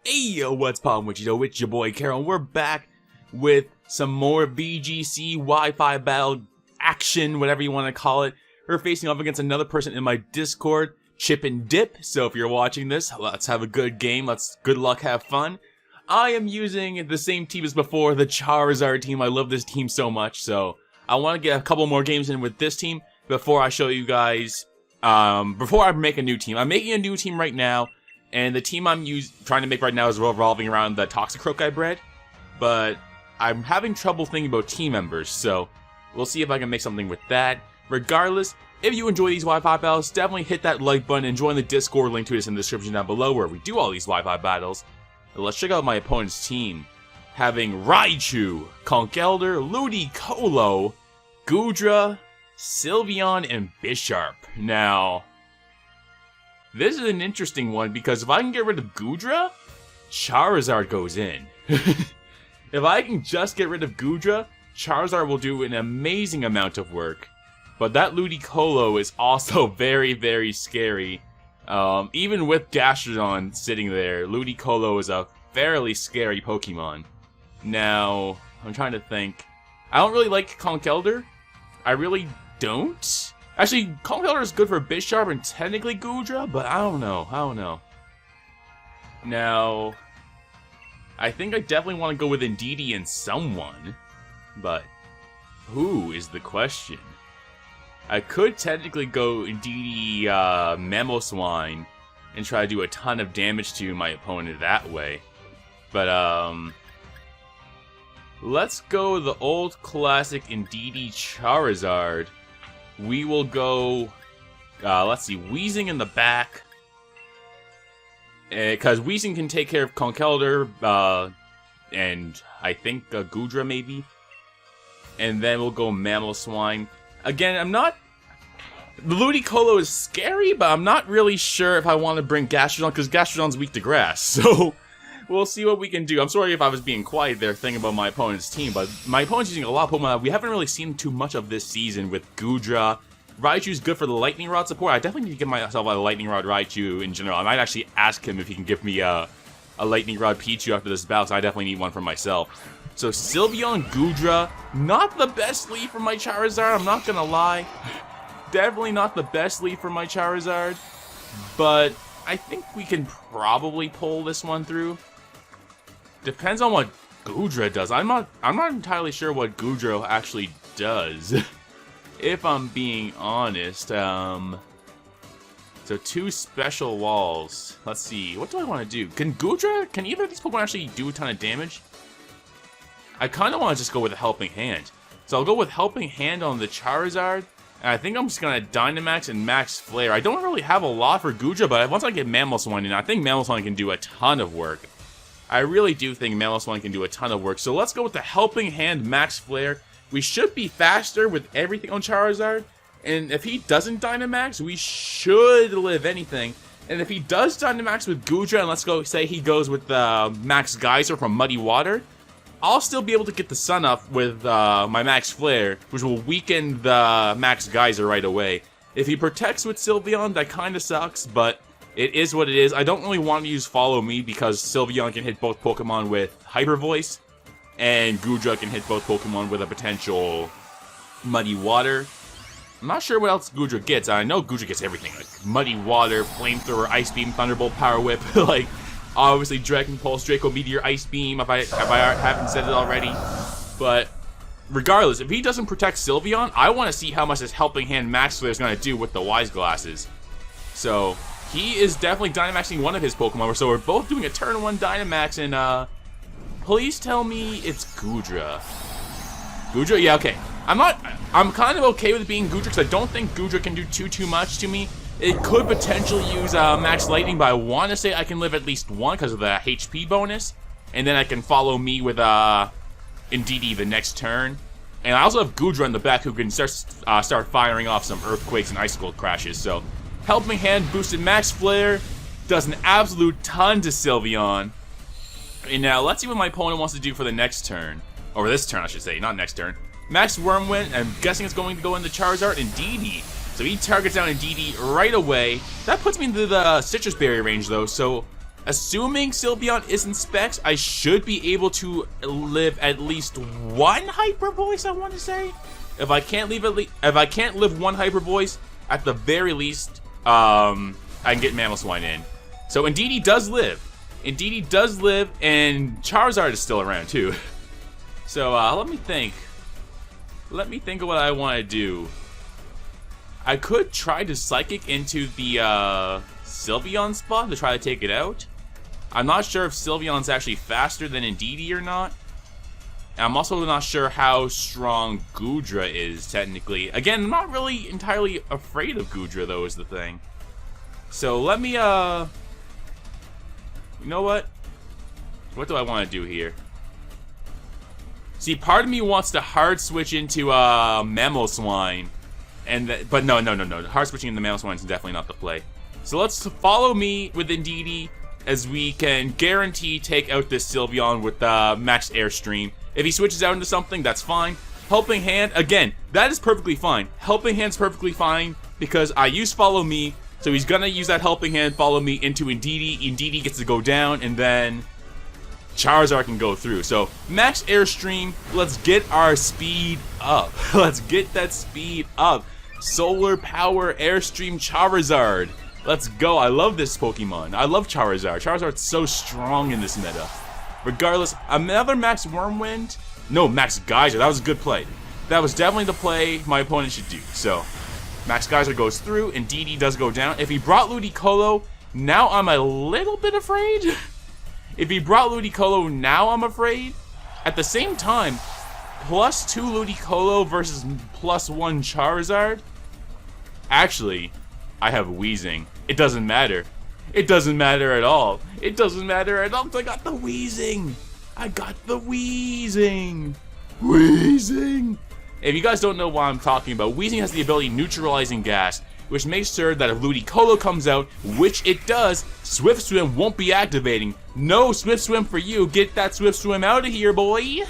Hey yo, what's poppin' with you? Know, it's your boy Carol, and we're back with some more VGC Wi-Fi battle action, whatever you want to call it. We're facing off against another person in my Discord, Chip and Dip. So if you're watching this, let's have a good game. Good luck, have fun. I am using the same team as before, the Charizard team. I love this team so much, so I want to get a couple more games in with this team before I show you guys. Before I make a new team, I'm making a new team right now. And the team I'm trying to make right now is revolving around the Toxicroak I bred. But I'm having trouble thinking about team members, so we'll see if I can make something with that. Regardless, if you enjoy these Wi-Fi battles, definitely hit that like button and join the Discord. Link to it is in the description down below where we do all these Wi-Fi battles. But let's check out my opponent's team. Having Raichu, Conkeldurr, Ludicolo, Goodra, Sylveon, and Bisharp. Now, this is an interesting one because if I can get rid of Goodra, Charizard goes in. If I can just get rid of Goodra, Charizard will do an amazing amount of work. But that Ludicolo is also very, very scary. Even with Gastrodon sitting there, Ludicolo is a fairly scary Pokemon. Now, I'm trying to think. I don't really like Conkeldurr. I really don't. Actually, Conkeldurr is good for Bisharp and technically Goodra, but I don't know. Now, I think I definitely want to go with Indeedee and someone, but who is the question? I could technically go Indeedee, Mamoswine and try to do a ton of damage to my opponent that way, but let's go the old classic Indeedee Charizard. We will go, let's see, Weezing in the back. Because Weezing can take care of Conkeldurr, and I think Goodra maybe. And then we'll go Mamoswine. Again, the Ludicolo is scary, but I'm not really sure if I want to bring Gastrodon, because Gastrodon's weak to grass. So, we'll see what we can do. I'm sorry if I was being quiet there thinking about my opponent's team, but my opponent's using a lot of Pokemon that we haven't really seen too much of this season with Goodra. Raichu's good for the Lightning Rod support. I definitely need to give myself a Lightning Rod Raichu in general. I might actually ask him if he can give me a Lightning Rod Pichu after this battle, so I definitely need one for myself. So Sylveon, Goodra, not the best lead for my Charizard, I'm not gonna lie. Definitely not the best lead for my Charizard, but I think we can probably pull this one through. Depends on what Goodra does. I'm not entirely sure what Goodra actually does. If I'm being honest. So 2 special walls. Let's see. What do I want to do? Can either of these Pokemon actually do a ton of damage? I kind of want to just go with a Helping Hand. So I'll go with Helping Hand on the Charizard. And I think I'm just going to Dynamax and Max Flare. I don't really have a lot for Goodra, but once I get Mamoswine in, I think Mamoswine can do a ton of work. I really do think Mamoswine can do a ton of work. So let's go with the Helping Hand Max Flare. We should be faster with everything on Charizard. And if he doesn't Dynamax, we should live anything. And if he does Dynamax with Goodra, and let's go say he goes with Max Geyser from Muddy Water, I'll still be able to get the Sun up with my Max Flare, which will weaken the Max Geyser right away. If he protects with Sylveon, that kind of sucks, but it is what it is. I don't really want to use Follow Me because Sylveon can hit both Pokemon with Hyper Voice, and Goodra can hit both Pokemon with a potential Muddy Water. I'm not sure what else Goodra gets. I know Goodra gets everything, like Muddy Water, Flamethrower, Ice Beam, Thunderbolt, Power Whip, like obviously Dragon Pulse, Draco Meteor, Ice Beam, if I haven't said it already. But regardless, if he doesn't protect Sylveon, I want to see how much this Helping Hand Max Flare is going to do with the Wise Glasses. So he is definitely Dynamaxing one of his Pokemon, so we're both doing a turn 1 Dynamax, and please tell me it's Goodra. Goodra? Yeah, okay. I'm kind of okay with it being Goodra because I don't think Goodra can do too much to me. It could potentially use Max Lightning, but I want to say I can live at least 1 because of the HP bonus. And then I can Follow Me with Indeedee the next turn. And I also have Goodra in the back who can start firing off some Earthquakes and Icicle Crashes. So, Helping Hand boosted Max Flare does an absolute ton to Sylveon. And now, let's see what my opponent wants to do for the next turn. Or this turn, I should say, not next turn. Max Wormwind, I'm guessing it's going to go into Charizard and Indeedee. So he targets down Indeedee right away. That puts me into the Citrus Berry range though, so assuming Sylveon isn't Specs, I should be able to live at least one Hyper Voice, I want to say. If I can't live one Hyper Voice, at the very least, I can get Mamoswine in. So Indeedee does live. Indeedee does live, and Charizard is still around too. So let me think. Let me think of what I want to do. I could try to Psychic into the Sylveon spot to try to take it out. I'm not sure if Sylveon's actually faster than Indeedee or not. And I'm also not sure how strong Goodra is, technically. Again, I'm not really entirely afraid of Goodra, though, is the thing. So let me, you know what? What do I want to do here? See, part of me wants to hard switch into Mamoswine. But no. Hard switching into Mamoswine is definitely not the play. So let's follow me with Indeedee, as we can guarantee take out this Sylveon with Max Airstream. If he switches out into something, that's fine. Helping Hand, again, that is perfectly fine. Helping Hand's perfectly fine because I use Follow Me, so he's gonna use that Helping Hand, Follow Me into Indeedee. Indeedee gets to go down, and then Charizard can go through. So Max Airstream, let's get our speed up. Let's get that speed up. Solar Power Airstream Charizard. Let's go. I love this Pokemon. I love Charizard. Charizard's so strong in this meta. Regardless, another Max Wormwind. No, Max Geyser. That was a good play. That was definitely the play my opponent should do. So, Max Geyser goes through, and Indeedee does go down. If he brought Ludicolo, now I'm a little bit afraid. If he brought Ludicolo, now I'm afraid. At the same time, +2 Ludicolo versus +1 Charizard. Actually, I have Wheezing. It doesn't matter. It doesn't matter at all. It doesn't matter at all because I got the Wheezing. I got the Wheezing. Wheezing. If you guys don't know what I'm talking about, Wheezing has the ability Neutralizing Gas, which makes sure that if Ludicolo comes out, which it does, Swift Swim won't be activating. No Swift Swim for you. Get that Swift Swim out of here, boy.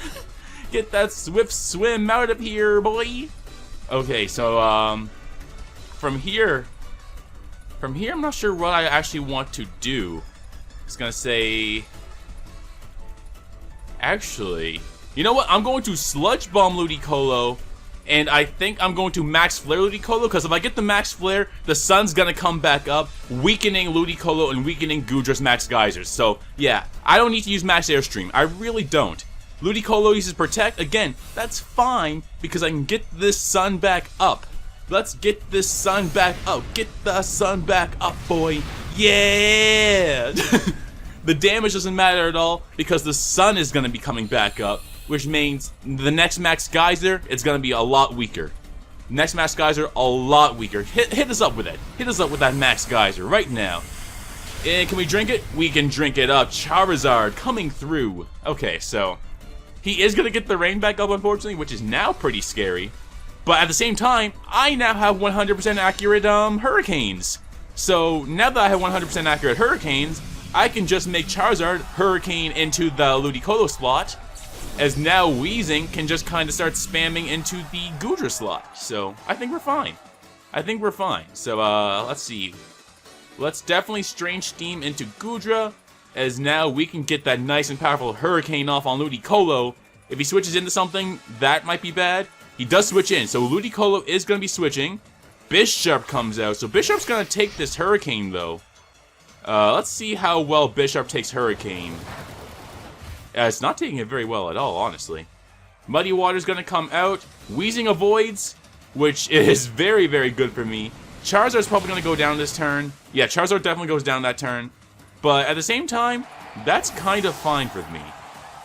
Get that Swift Swim out of here, boy. Okay, so, from here, I'm not sure what I actually want to do. I was gonna say... Actually, you know what? I'm going to Sludge Bomb Ludicolo, and I think I'm going to Max Flare Ludicolo, because if I get the Max Flare, the sun's gonna come back up, weakening Ludicolo and weakening Goodra's Max Geysers. So, yeah, I don't need to use Max Airstream. I really don't. Ludicolo uses Protect. Again, that's fine, because I can get this sun back up. Let's get this sun back up. Get the sun back up, boy. Yeah! The damage doesn't matter at all because the sun is going to be coming back up, which means the next Max Geyser is going to be a lot weaker. Next Max Geyser, a lot weaker. Hit us up with it. Hit us up with that Max Geyser right now. And can we drink it? We can drink it up. Charizard coming through. Okay, so he is going to get the rain back up, unfortunately, which is now pretty scary. But at the same time, I now have 100% accurate Hurricanes. So now that I have 100% accurate Hurricanes, I can just make Charizard Hurricane into the Ludicolo slot, as now Wheezing can just kind of start spamming into the Goodra slot. So I think we're fine. I think we're fine. So let's see. Let's definitely Strange Steam into Goodra, as now we can get that nice and powerful Hurricane off on Ludicolo. If he switches into something, that might be bad. He does switch in, so Ludicolo is going to be switching. Bisharp comes out, so Bisharp's going to take this Hurricane, though. Let's see how well Bisharp takes Hurricane. It's not taking it very well at all, honestly. Muddy Water's going to come out. Wheezing avoids, which is very, very good for me. Charizard's probably going to go down this turn. Yeah, Charizard definitely goes down that turn. But at the same time, that's kind of fine for me.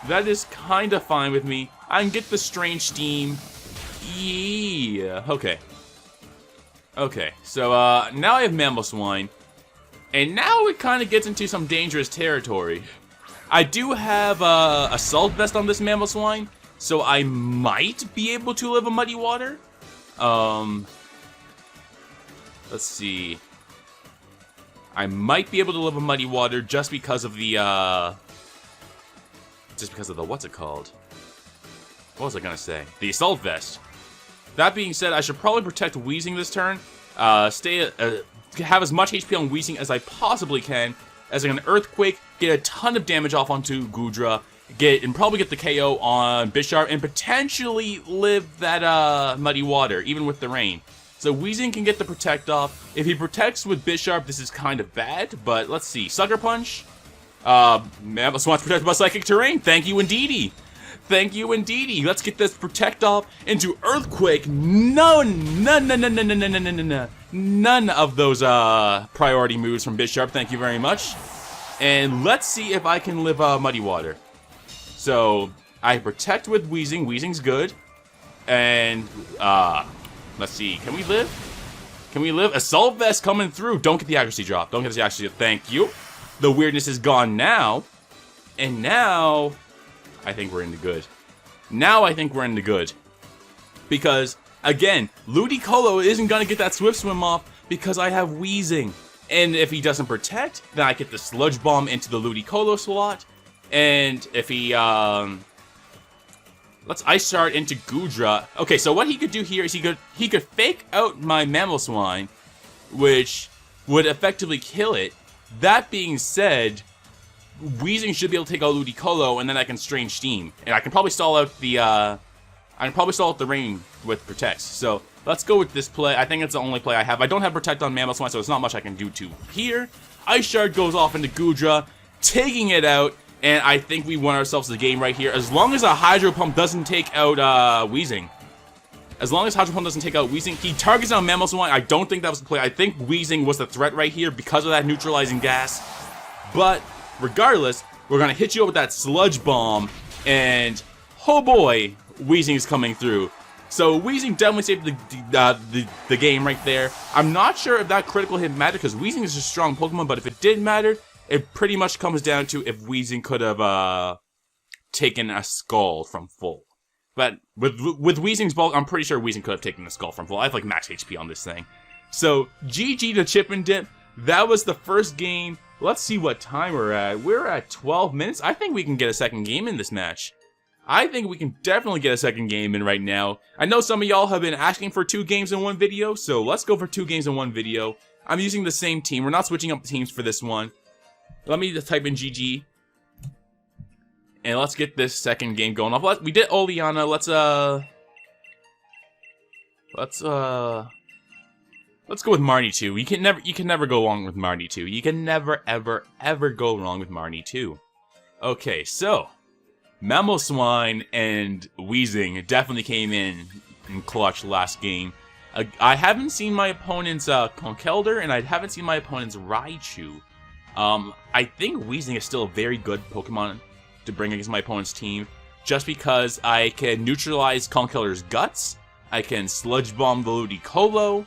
That is kind of fine with me. I can get the Strange Steam. Yeah, okay. Okay, so now I have Mamoswine. And now it kind of gets into some dangerous territory. I do have Assault Vest on this Mamoswine, so I might be able to live a Muddy Water. Let's see. I might be able to live a Muddy Water just because of the, what's it called? What was I gonna say? The Assault Vest. That being said, I should probably protect Wheezing this turn. have as much HP on Weezing as I possibly can, as I can Earthquake, get a ton of damage off onto Goodra, probably get the KO on Bisharp, and potentially live that Muddy Water, even with the rain. So Weezing can get the Protect off. If he protects with Bisharp, this is kind of bad, but let's see. Sucker Punch. Mamoswine's protected by Psychic Terrain. Thank you, indeedy. Thank you, indeedy. Let's get this Protect off into Earthquake. None of those priority moves from Bisharp. Thank you very much. And let's see if I can live Muddy Water. So I protect with Weezing. Weezing's good. And let's see. Can we live? Can we live? Assault Vest coming through. Don't get the accuracy drop. Don't get the accuracy drop. Thank you. The weirdness is gone now. And now I think we're in the good. Now I think we're in the good. Because, again, Ludicolo isn't going to get that Swift Swim off because I have Weezing. And if he doesn't protect, then I get the Sludge Bomb into the Ludicolo slot. And if he, let's Ice Shard into Goodra. Okay, so what he could do here is he could fake out my Mamoswine, which would effectively kill it. That being said, Weezing should be able to take out Ludicolo, and then I can Strange Steam, and I can probably stall out the rain with Protect. So let's go with this play. I think it's the only play I have. I don't have Protect on Mamoswine, so there's not much I can do to here. Ice Shard goes off into Goodra, taking it out, and I think we won ourselves the game right here. As long as a Hydro Pump doesn't take out Weezing. As long as Hydro Pump doesn't take out Weezing, he targets on Mamoswine. I don't think that was the play. I think Weezing was the threat right here because of that neutralizing gas. But regardless, we're going to hit you up with that Sludge Bomb, and oh boy, Weezing is coming through. So Weezing definitely saved the game right there. I'm not sure if that critical hit mattered because Weezing is a strong Pokemon, but if it did matter, it pretty much comes down to if Weezing could have taken a Skull from full. But with Weezing's bulk, I'm pretty sure Weezing could have taken the Skull from full. I have like max HP on this thing. So GG to Chip and Dip. That was the first game. Let's see what time we're at. We're at 12 minutes. I think we can get a second game in this match. I think we can definitely get a second game in right now. I know some of y'all have been asking for 2 games in one video, so let's go for 2 games in one video. I'm using the same team. We're not switching up the teams for this one. Let me just type in GG. And let's get this second game going off. We did Oleana. Let's go with Marnie 2. You can never go wrong with Marnie 2. You can never, ever go wrong with Marnie 2. Okay, so Mamoswine and Weezing definitely came in clutch last game. I haven't seen my opponent's Conkeldurr, and I haven't seen my opponent's Raichu. I think Weezing is still a very good Pokemon to bring against my opponent's team, just because I can neutralize Conkeldurr's Guts, I can Sludge Bomb the Ludicolo,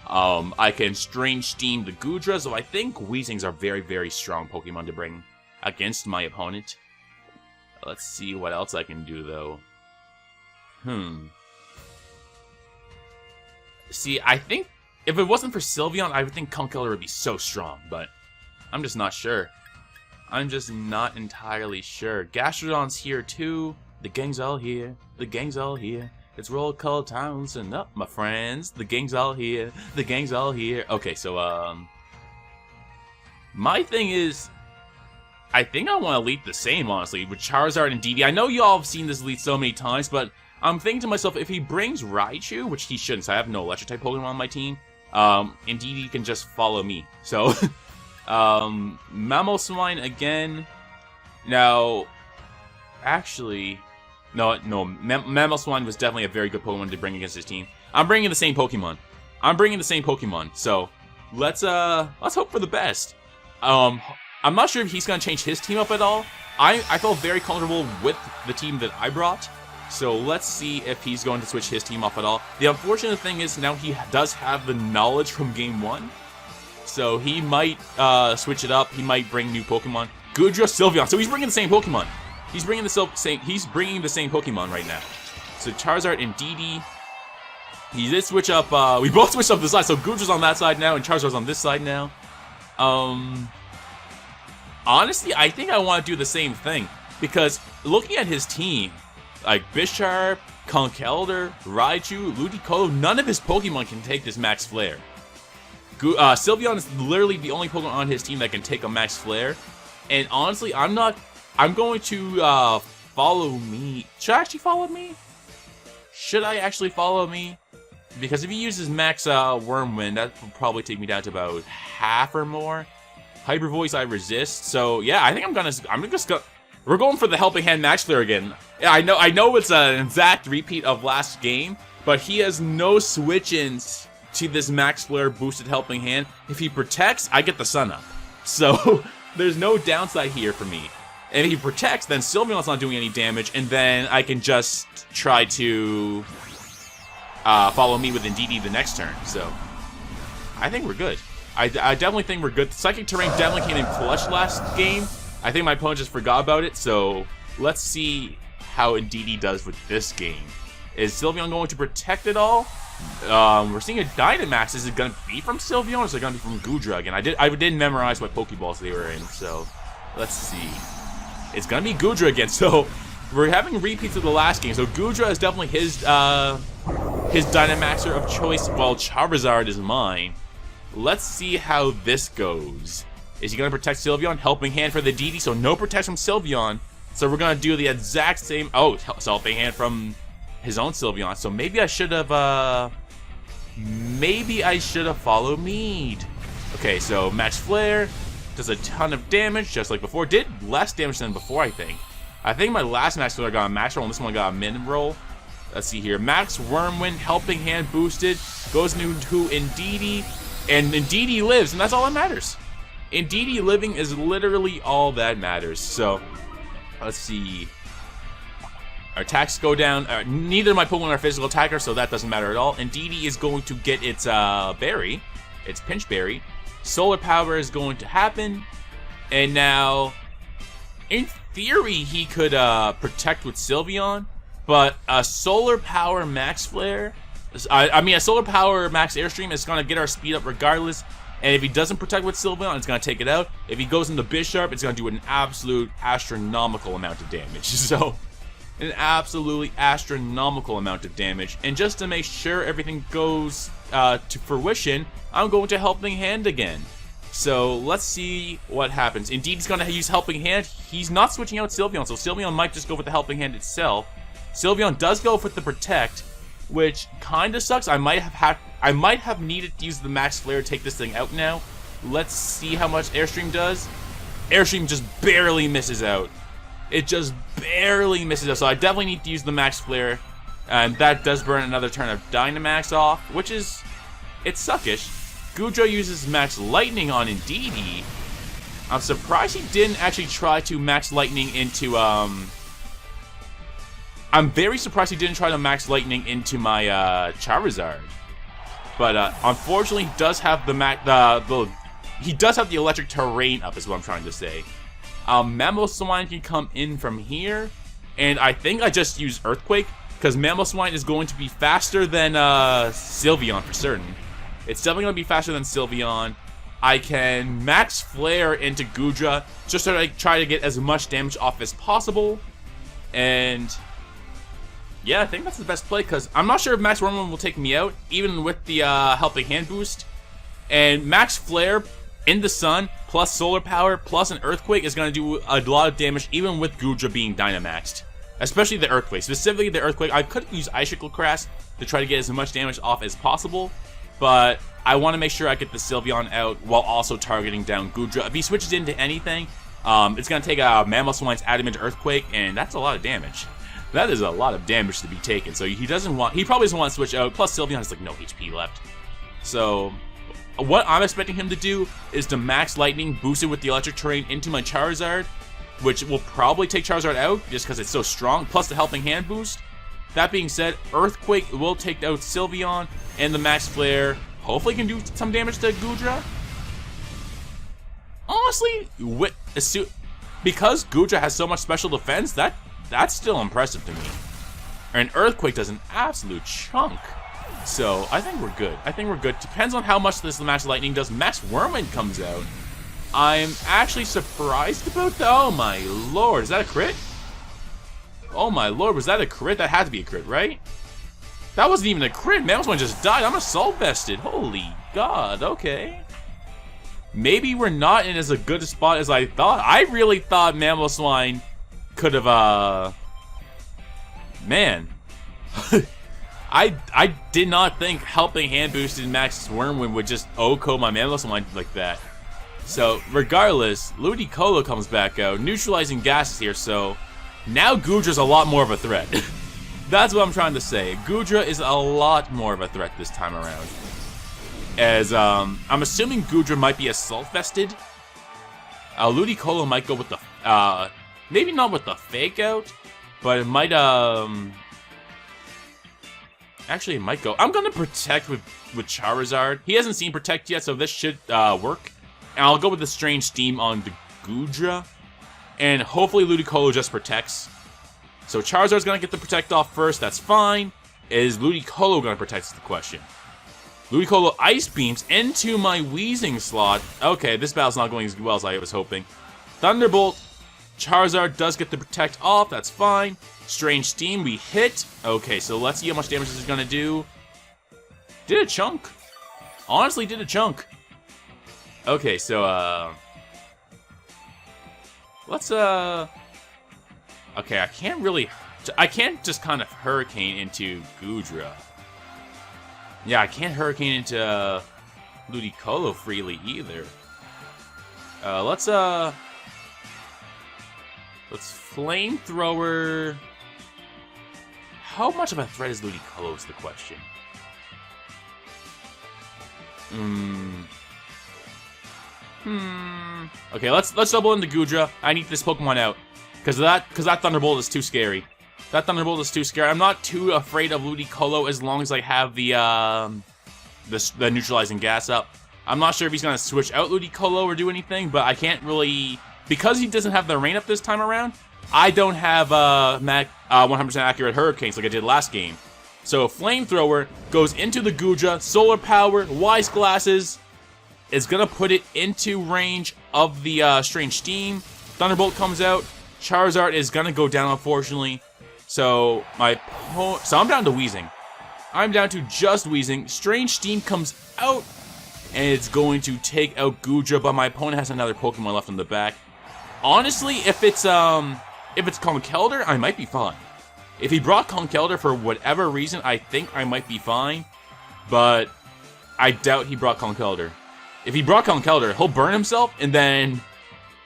I can Strange Steam the Goodra, so I think Weezings are very, very strong Pokemon to bring against my opponent. Let's see what else I can do, though. See, I think if it wasn't for Sylveon, I would think Conkeldurr would be so strong, but I'm just not sure. I'm just not entirely sure. Gastrodon's here, too. The gang's all here. The gang's all here. It's roll call time. Listen up, my friends. The gang's all here. The gang's all here. Okay, so, my thing is, I think I want to lead the same, honestly, with Charizard and DD. I know you all have seen this lead so many times, but I'm thinking to myself, if he brings Raichu, which he shouldn't, so I have no Electric-type Pokemon on my team, and DD can just follow me. So, Mamoswine again. Now, actually, no, Mamoswine was definitely a very good Pokemon to bring against his team. I'm bringing the same Pokemon. So, let's hope for the best. I'm not sure if he's going to change his team up at all. I felt very comfortable with the team that I brought. So let's see if he's going to switch his team up at all. The unfortunate thing is now he does have the knowledge from Game 1. So he might switch it up. He might bring new Pokemon. Goodra, Sylveon. So he's bringing the same Pokemon. He's bringing the same Pokemon right now. So Charizard and DD. He did switch up. We both switched up the side. So Goodra's on that side now, and Charizard's on this side now. Honestly, I think I want to do the same thing because looking at his team, like Bisharp, Conkeldurr, Raichu, Ludicolo, none of his Pokemon can take this Max Flare. Sylveon is literally the only Pokemon on his team that can take a Max Flare. And honestly, I'm going to follow me. Should I actually follow me? Should I actually follow me? Because if he uses Max Wormwind, that will probably take me down to about half or more. Hyper Voice, I resist. So yeah, I think we're going for the Helping Hand Max Flare again. Yeah, I know it's an exact repeat of last game, but he has no switch-ins to this Max Flare boosted Helping Hand. If he protects, I get the Sun Up. So there's no downside here for me. And if he protects, then Sylveon's not doing any damage, and then I can just try to follow me with Indeedee the next turn. So I think we're good. I definitely think we're good. Psychic Terrain definitely came in clutch last game. I think my opponent just forgot about it, so let's see how Indeedee does with this game. Is Sylveon going to protect it all? We're seeing a Dynamax. Is it going to be from Sylveon, or is it going to be from Goodra again? I didn't memorize what Pokeballs they were in, so let's see. It's going to be Goodra again, so we're having repeats of the last game. So Goodra is definitely his Dynamaxer of choice, while Charizard is mine. Let's see how this goes. Is he going to protect Sylveon? Helping Hand for the DD, so no protection from Sylveon. So we're going to do the exact same... Oh, it's Helping Hand from his own Sylveon. So maybe I should have... followed Mead. Okay, so Max Flare does a ton of damage, just like before. Did less damage than before, I think. I think my last Max Flare got a Max Roll, and this one got a Min Roll. Let's see here. Max Wormwind, Helping Hand boosted, goes into Indeedee, and Indeedee lives, and that's all that matters. Indeedee living is literally all that matters. So, let's see. Our attacks go down. Neither of my Pokemon are physical attackers, so that doesn't matter at all. Indeedee is going to get its berry, its Pinch Berry. Solar Power is going to happen, and now, in theory, he could protect with Sylveon, but a Solar Power Max Flare, I mean a Solar Power Max Airstream is going to get our speed up regardless, and if he doesn't protect with Sylveon, it's going to take it out. If he goes into Bisharp, it's going to do an absolute astronomical amount of damage. So, an absolutely astronomical amount of damage, and just to make sure everything goes to fruition, I'm going to Helping Hand again. So let's see what happens. Indeed, he's going to use Helping Hand. He's not switching out Sylveon, so Sylveon might just go with the Helping Hand itself. Sylveon does go with the Protect, which kind of sucks. I might have needed to use the Max Flare to take this thing out now. Let's see how much Airstream does. Airstream just barely misses out. It just barely misses out. So I definitely need to use the Max Flare, and that does burn another turn of Dynamax off, which is it's suckish. Goodra uses Max Lightning on Indeedee. I'm surprised he didn't actually try to Max Lightning into, I'm very surprised he didn't try to Max Lightning into my, Charizard. But, unfortunately, he does have he does have the Electric Terrain up, is what I'm trying to say. Mamoswine can come in from here, and I think I just use Earthquake, because Mamoswine is going to be faster than, Sylveon for certain. It's definitely going to be faster than Sylveon. I can Max Flare into Goodra just to like, try to get as much damage off as possible. And yeah, I think that's the best play because I'm not sure if Max Wormwind will take me out, even with the Helping Hand boost. And Max Flare in the sun, plus Solar Power, plus an Earthquake is going to do a lot of damage, even with Goodra being Dynamaxed. Especially the Earthquake. Specifically the Earthquake. I could use Icicle Crash to try to get as much damage off as possible. But I want to make sure I get the Sylveon out while also targeting down Goodra. If he switches into anything, it's going to take a Mamoswine's Adamant Earthquake, and that's a lot of damage. That is a lot of damage to be taken. So he probably doesn't want to switch out. Plus Sylveon has like no HP left. So what I'm expecting him to do is to Max Lightning, boost it with the Electric Terrain into my Charizard, which will probably take Charizard out just because it's so strong, plus the Helping Hand boost. That being said, Earthquake will take out Sylveon, and the Max Flare hopefully can do some damage to Goodra. Honestly, because Goodra has so much special defense, that's still impressive to me. And Earthquake does an absolute chunk. So, I think we're good. I think we're good. Depends on how much this Max Lightning does. Max Wormwind comes out. I'm actually surprised about that. Oh my lord, is that a crit? Oh my lord, was that a crit? That had to be a crit, right? That wasn't even a crit. Mamoswine just died. I'm assault vested. Holy god, okay. Maybe we're not in as a good a spot as I thought. I really thought Mamoswine could have, man. I did not think helping hand boosted Max Wormwind would just OHKO my Mamoswine like that. So, regardless, Ludicolo comes back out. Neutralizing Gas is here, so now Goodra's a lot more of a threat. That's what I'm trying to say. Goodra is a lot more of a threat this time around. As, I'm assuming Goodra might be assault vested. Ludicolo might go with the, maybe not with the fake out, but it might, actually, it might go. I'm gonna protect with Charizard. He hasn't seen protect yet, so this should, work. And I'll go with the Strange Steam on the Goodra. And hopefully Ludicolo just protects. So Charizard's gonna get the protect off first, that's fine. Is Ludicolo gonna protect is the question. Ludicolo Ice Beams into my Weezing slot. Okay, this battle's not going as well as I was hoping. Thunderbolt. Charizard does get the protect off, that's fine. Strange Steam, we hit. Okay, so let's see how much damage this is gonna do. Did a chunk. Honestly, did a chunk. Okay, so, let's, okay, I can't just kind of Hurricane into Goodra. Yeah, I can't Hurricane into Ludicolo freely either. Let's Flamethrower. How much of a threat is Ludicolo is the question. Okay, let's double into Goodra. I need this Pokemon out. Because that Thunderbolt is too scary. That Thunderbolt is too scary. I'm not too afraid of Ludicolo as long as I have the neutralizing gas up. I'm not sure if he's gonna switch out Ludicolo or do anything, but I can't really, because he doesn't have the rain up this time around. I don't have 100% accurate Hurricanes like I did last game. So Flamethrower goes into the Goodra, Solar Power, Wise Glasses is gonna put it into range of the Strange Steam. Thunderbolt comes out. Charizard is gonna go down, unfortunately. So I'm down to Weezing. I'm down to just Weezing. Strange Steam comes out, and it's going to take out Goodra, but my opponent has another Pokemon left in the back. Honestly, if it's Conkeldurr, I might be fine. If he brought Conkeldurr for whatever reason, I think I might be fine. But I doubt he brought Conkeldurr. If he brought Conkeldurr, he'll burn himself, and then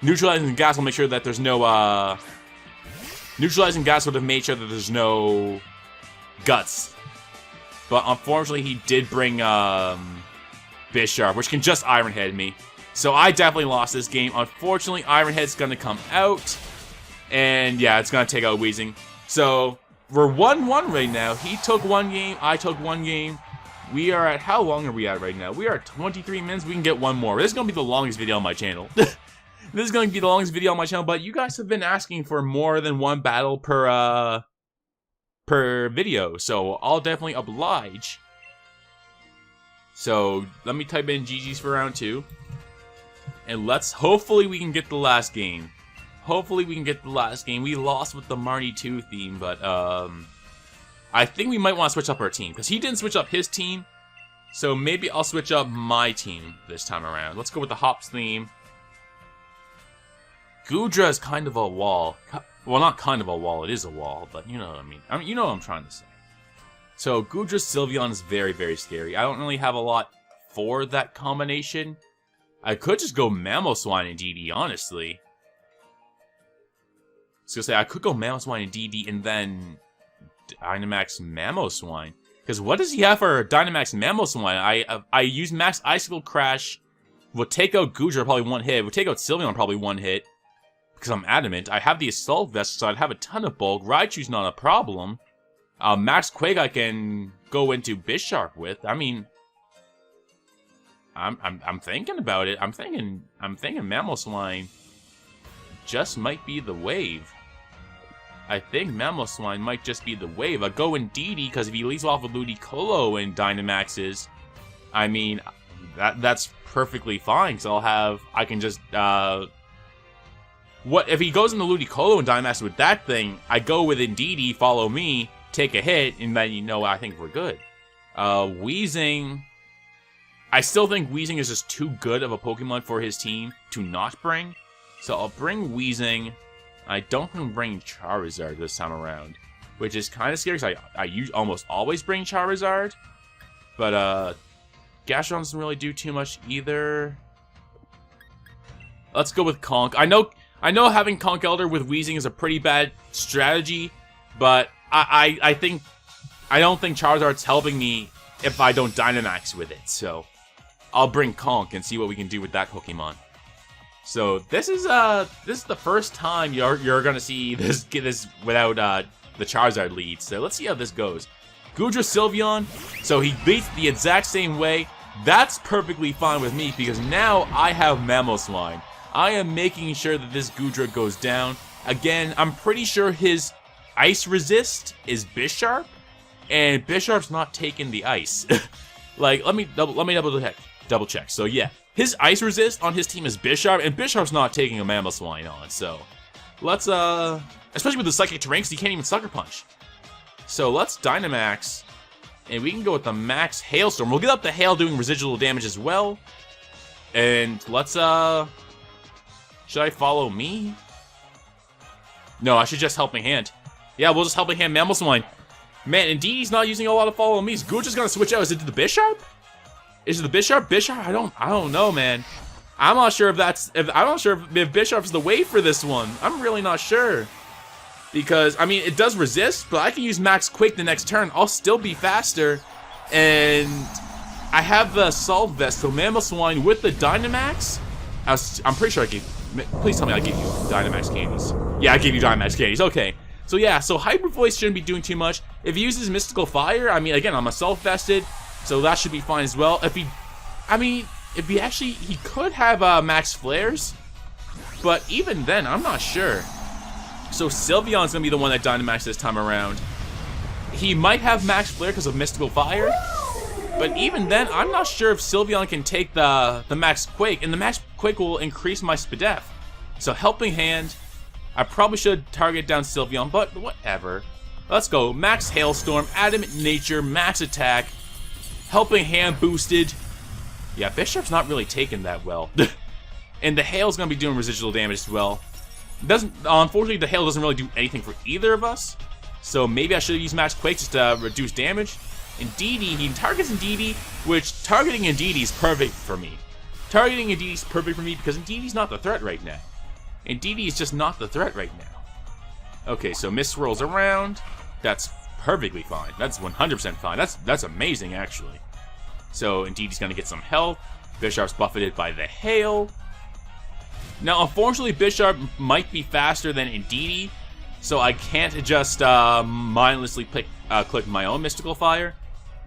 Neutralizing Gas will make sure that there's no, Neutralizing Gas would have made sure that there's no Guts. But unfortunately, he did bring, Bisharp, which can just Iron Head me. So I definitely lost this game. Unfortunately, Iron Head's gonna come out. And yeah, it's gonna take out Weezing. So, we're 1-1 right now. He took one game, I took one game. We are at, how long are we at right now? We are at 23 minutes, we can get one more. This is gonna be the longest video on my channel. This is going to be the longest video on my channel, but you guys have been asking for more than one battle per video, so I'll definitely oblige. So, let me type in GG's for round 2. And hopefully we can get the last game. Hopefully we can get the last game. We lost with the Marnie 2 theme, but, I think we might want to switch up our team, because he didn't switch up his team, so maybe I'll switch up my team this time around. Let's go with the Hops theme. Goodra is kind of a wall. Well, not kind of a wall, it is a wall, but you know what I mean. You know what I'm trying to say. So, Goodra's Sylveon is very, very scary. I don't really have a lot for that combination. I could just go Mamoswine and DD, honestly. I was gonna say, I could go Mamoswine and DD and then Dynamax Mamoswine. Because what does he have for Dynamax Mamoswine? I use Max Icicle Crash. Will take out Goodra probably one hit. Will take out Sylveon probably one hit. Because I'm adamant. I have the Assault Vest, so I'd have a ton of bulk. Raichu's not a problem. Max Quake I can go into Bisharp with. I mean, I'm thinking about it. I'm thinking Mamoswine just might be the wave. I think Mamoswine might just be the wave. I'll go in DD because if he leaves off with Ludicolo and Dynamaxes, I mean, that's perfectly fine. So I can just what if he goes into Ludicolo and Dynamax with that thing? I go with Indeedee, follow me, take a hit, and then I think we're good. Weezing... I still think Weezing is just too good of a Pokemon for his team to not bring. So I'll bring Weezing. I don't think I'm bringing Charizard this time around, which is kind of scary because I almost always bring Charizard. But Gastrodon doesn't really do too much either. Let's go with Conk. I know having Conk Elder with Weezing is a pretty bad strategy, but I don't think Charizard's helping me if I don't Dynamax with it. So I'll bring Conk and see what we can do with that Pokemon. So this is the first time you're gonna see this without the Charizard lead. So let's see how this goes. Goodra Sylveon. So he beats the exact same way. That's perfectly fine with me because now I have Mamoswine. I am making sure that this Goodra goes down. Again, I'm pretty sure his ice resist is Bisharp, and Bisharp's not taking the ice. Like, let me double check. So yeah, his ice resist on his team is Bisharp, and Bisharp's not taking a Mamoswine on. So let's especially with the Psychic Terrain, because he can't even Sucker Punch. So let's Dynamax, and we can go with the Max Hailstorm. We'll get up the Hail doing residual damage as well. And let's should I follow me? No, I should just Helping Hand. Yeah, we'll just Helping Hand Mamoswine. Man, indeed he's not using a lot of follow me's. Goodra's gonna switch out. Is it the Bisharp? Is it the Bisharp? Bisharp? I don't know, man. I'm not sure if Bisharp's the way for this one. I'm really not sure. Because, I mean, it does resist, but I can use Max Quake the next turn. I'll still be faster. And I have the Assault Vest, so Mamoswine with the Dynamax. I'm pretty sure I gave... Please tell me I gave you Dynamax candies. Yeah, I gave you Dynamax candies. Okay. So yeah, so Hyper Voice shouldn't be doing too much. If he uses Mystical Fire, I mean, again, I'm Assault Vested, so that should be fine as well. He could have Max Flares, but even then, I'm not sure. So Sylveon's gonna be the one that Dynamax this time around. He might have Max Flare because of Mystical Fire, but even then, I'm not sure if Sylveon can take the Max Quake, and the Max Quake will increase my Spadef. So Helping Hand, I probably should target down Sylveon, but whatever. Let's go. Max Hailstorm, Adamant Nature, Max Attack, Helping Hand boosted. Yeah, Bisharp's not really taking that well. And the Hail's gonna be doing residual damage as well. Unfortunately, the Hail doesn't really do anything for either of us. So maybe I should have used Max Quake just to reduce damage. Indeedee, he targets Indeedee, which targeting Indeedee is perfect for me. Targeting Indeedee is perfect for me because Indeedee's not the threat right now. Indeedee is just not the threat right now. Okay, so Mist swirls around. That's perfectly fine. That's 100% fine. That's amazing, actually. So Indeedee's gonna get some health. Bisharp's buffeted by the Hail. Now, unfortunately, Bisharp might be faster than Indeedee, so I can't just mindlessly click my own Mystical Fire.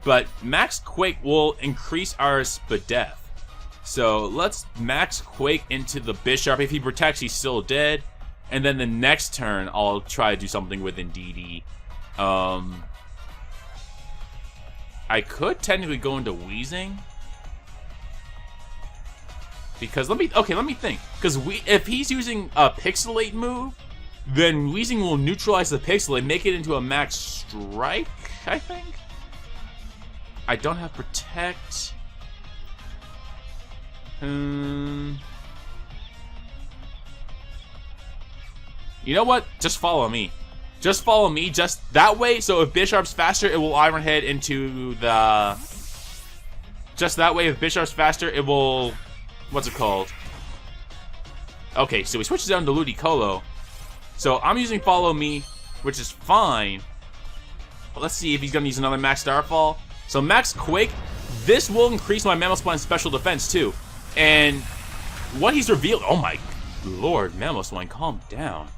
But Max Quake will increase our Spadef. So let's Max Quake into the Bisharp. If he protects, he's still dead. And then the next turn, I'll try to do something with Indeedee. I could technically go into Weezing. Because let me think. Because if he's using a Pixelate move, then Weezing will neutralize the Pixelate, make it into a Max Strike, I think? I don't have Protect. You know what? Just follow me. Just follow me, just that way, so if Bisharp's faster, it will Iron Head into the... Just that way, if Bisharp's faster, it will... What's it called? Okay, so he switches down to Ludicolo. So I'm using Follow Me, which is fine. But let's see if he's going to use another Max Starfall. So Max Quake, this will increase my Mamoswine's special defense too. And what he's revealed... Oh my lord, Mamoswine, calm down.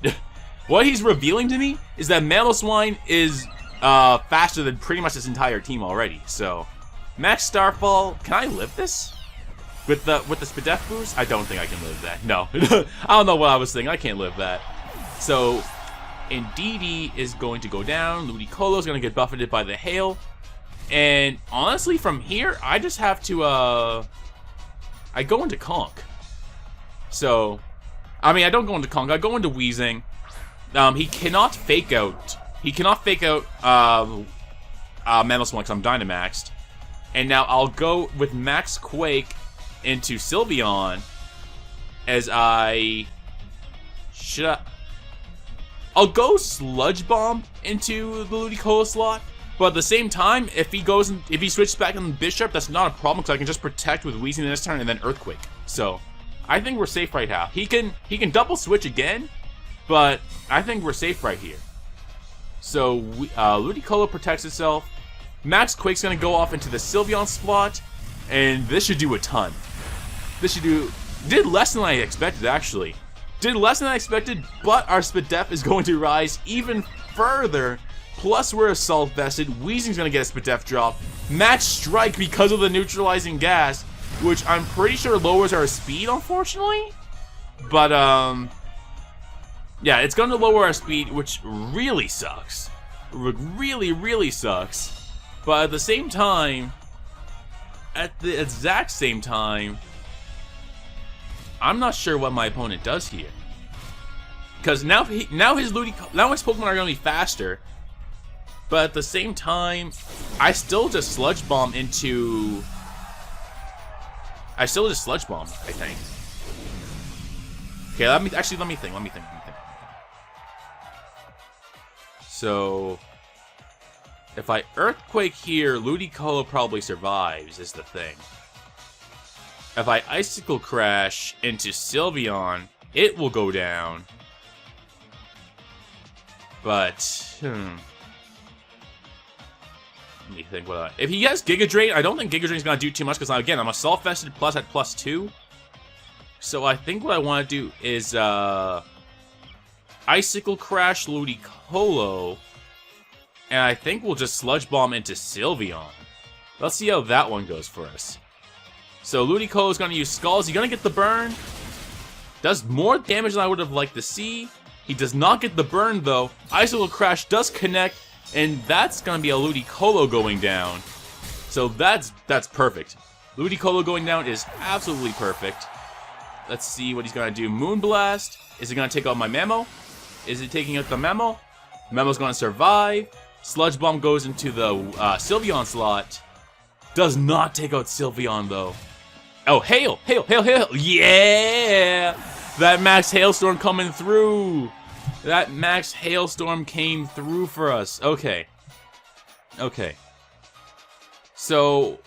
What he's revealing to me is that Mamoswine is faster than pretty much his entire team already. So Max Starfall, can I live this? With the Spadef boost? I don't think I can live that. No. I don't know what I was thinking. I can't live that. So, Indeedee is going to go down. Ludicolo is going to get buffeted by the Hail. And honestly, from here, I just have to, I go into Conk. So, I mean, I don't go into Conk. I go into Weezing. He cannot Fake Out. He cannot fake out Mamoswine because I'm Dynamaxed. And now I'll go with Max Quake into Sylveon as I... I'll go Sludge Bomb into the Ludicolo slot, but at the same time, if he switches back in the Bisharp, that's not a problem because I can just protect with Weezing this turn and then Earthquake. So I think we're safe right now. He can double switch again, but I think we're safe right here. So Ludicolo protects itself. Max Quake's gonna go off into the Sylveon slot, and this should do a ton. Did less than I expected, actually. Did less than I expected, but our Spadef is going to rise even further. Plus, we're Assault Vested. Weezing's going to get a Spadef drop. Max Strike because of the neutralizing gas, which I'm pretty sure lowers our speed, unfortunately. But, yeah, it's going to lower our speed, which really sucks. Really, really sucks. But at the same time, at the exact same time, I'm not sure what my opponent does here. Because now his Pokemon are going to be faster. But at the same time, I still just Sludge Bomb into... I think. Okay, let me think. So... if I Earthquake here, Ludicolo probably survives, is the thing. If I Icicle Crash into Sylveon, it will go down. But, let me think. If he has Giga Drain, I don't think Giga Drain is going to do too much, because, again, I'm Assault Vested plus at +2. So I think what I want to do is, Icicle Crash Ludicolo, and I think we'll just Sludge Bomb into Sylveon. Let's see how that one goes for us. So Ludicolo is going to use Skulls. He's going to get the burn. Does more damage than I would have liked to see. He does not get the burn, though. Icicle Crash does connect, and that's going to be a Ludicolo going down. So that's perfect. Ludicolo going down is absolutely perfect. Let's see what he's going to do. Moonblast. Is it going to take out my Mamo? Is it taking out the Mamo? Memo's going to survive. Sludge Bomb goes into the Sylveon slot. Does not take out Sylveon, though. Oh, Hail! Hail! Hail! Hail! Yeah! That Max Hailstorm coming through! That Max Hailstorm came through for us. Okay. Okay. So,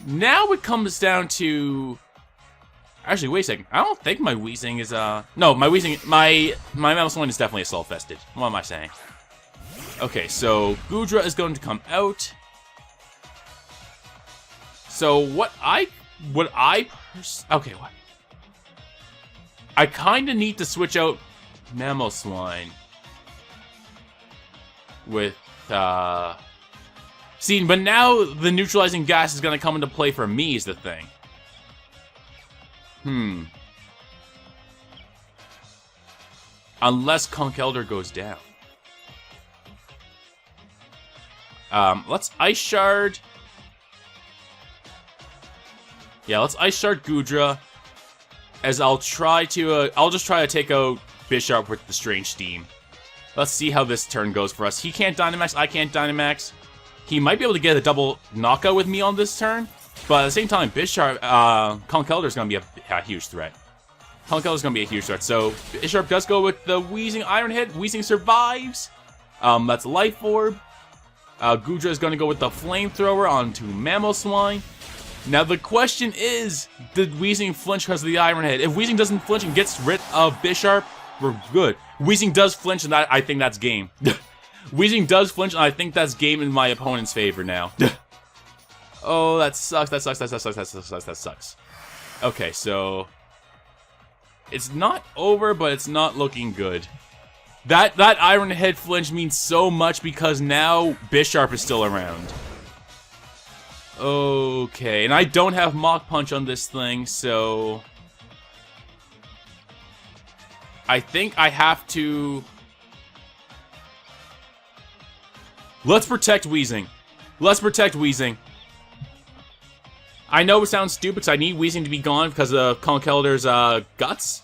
now it comes down to... Actually, wait a second. I don't think my Weezing is, No, my Weezing... My Mamoswine is definitely Assault Vested. What am I saying? Okay, so Goodra is going to come out. So, what? I kind of need to switch out Mamoswine with, See, but now the neutralizing gas is going to come into play for me is the thing. Unless Conkeldurr goes down. Let's Ice Shard. Yeah, let's Ice Shard Goodra. As I'll just try to take out Bisharp with the Strange Steam. Let's see how this turn goes for us. He can't Dynamax, I can't Dynamax. He might be able to get a double knockout with me on this turn. But at the same time, Bisharp, Conkeldurr is going to be a huge threat. Conkeldurr is going to be a huge threat. So, Bisharp does go with the Weezing Iron Head. Weezing survives. That's Life Orb. Goodra is going to go with the Flamethrower onto Mamoswine. Now, the question is, did Weezing flinch because of the Iron Head? If Weezing doesn't flinch and gets rid of Bisharp, we're good. Weezing does flinch, and I think that's game. Weezing does flinch, and I think that's game in my opponent's favor now. Oh, that sucks, that sucks. Okay, so... it's not over, but it's not looking good. That Iron Head flinch means so much because now Bisharp is still around. Okay, and I don't have Mach Punch on this thing, so... I think I have to... Let's protect Weezing. Let's protect Weezing. I know it sounds stupid because I need Weezing to be gone because of Conkeldurr's guts.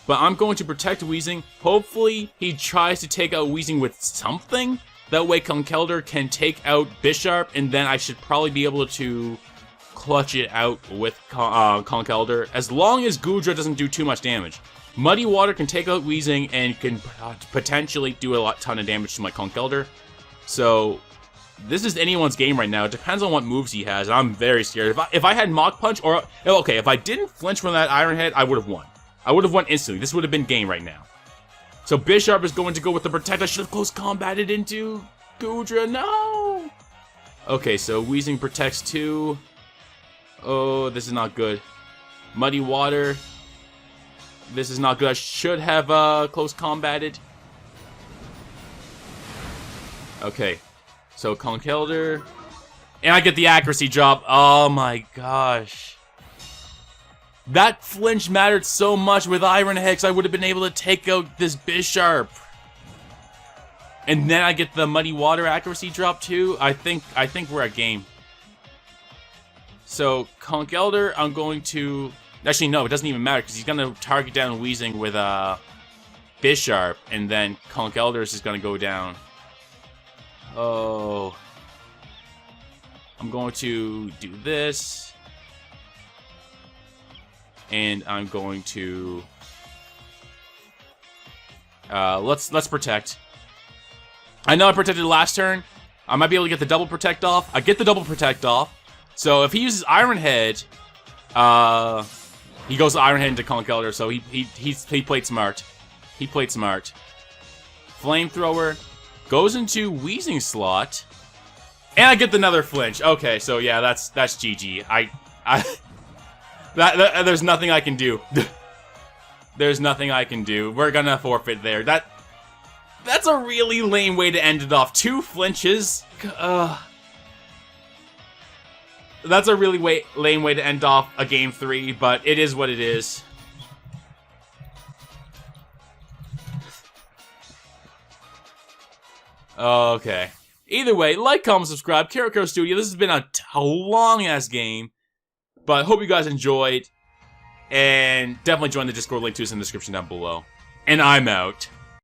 But I'm going to protect Weezing. Hopefully, he tries to take out Weezing with something. That way, Conkeldurr can take out Bisharp, and then I should probably be able to clutch it out with Conkeldurr, as long as Goodra doesn't do too much damage. Muddy Water can take out Weezing and can potentially do a ton of damage to my Conkeldurr. So, this is anyone's game right now. It depends on what moves he has, and I'm very scared. If I had Mach Punch, or... Okay, if I didn't flinch from that Iron Head, I would have won. I would have won instantly. This would have been game right now. So Bisharp is going to go with the Protect. I should have close combated into Goodra. No! Okay, so Weezing protects 2. Oh, this is not good. Muddy Water. This is not good. I should have close combated. Okay. So Conkeldurr. And I get the accuracy drop. Oh my gosh. That flinch mattered so much with Iron Head, I would have been able to take out this Bisharp. And then I get the Muddy Water accuracy drop too. I think we're at game. So Conkeldurr, I'm going to... Actually, no, it doesn't even matter, because he's going to target down Weezing with Bisharp, and then Conkeldurr is just going to go down. Oh. I'm going to do this. And I'm going to... let's protect. I know I protected last turn. I might be able to get the double protect off. I get the double protect off. So if he uses Iron Head, he goes Iron Head into Conkeldurr, so he played smart. He played smart. Flamethrower goes into Weezing slot, and I get another flinch. Okay, so yeah, that's GG. There's nothing I can do. There's nothing I can do. We're gonna forfeit there. That's a really lame way to end it off. 2 flinches. That's a really lame way to end off a game 3, but it is what it is. Okay. Either way, like, comment, subscribe. Karako Studio. This has been a long-ass game, but hope you guys enjoyed. And definitely join the Discord. Link to is in the description down below. And I'm out.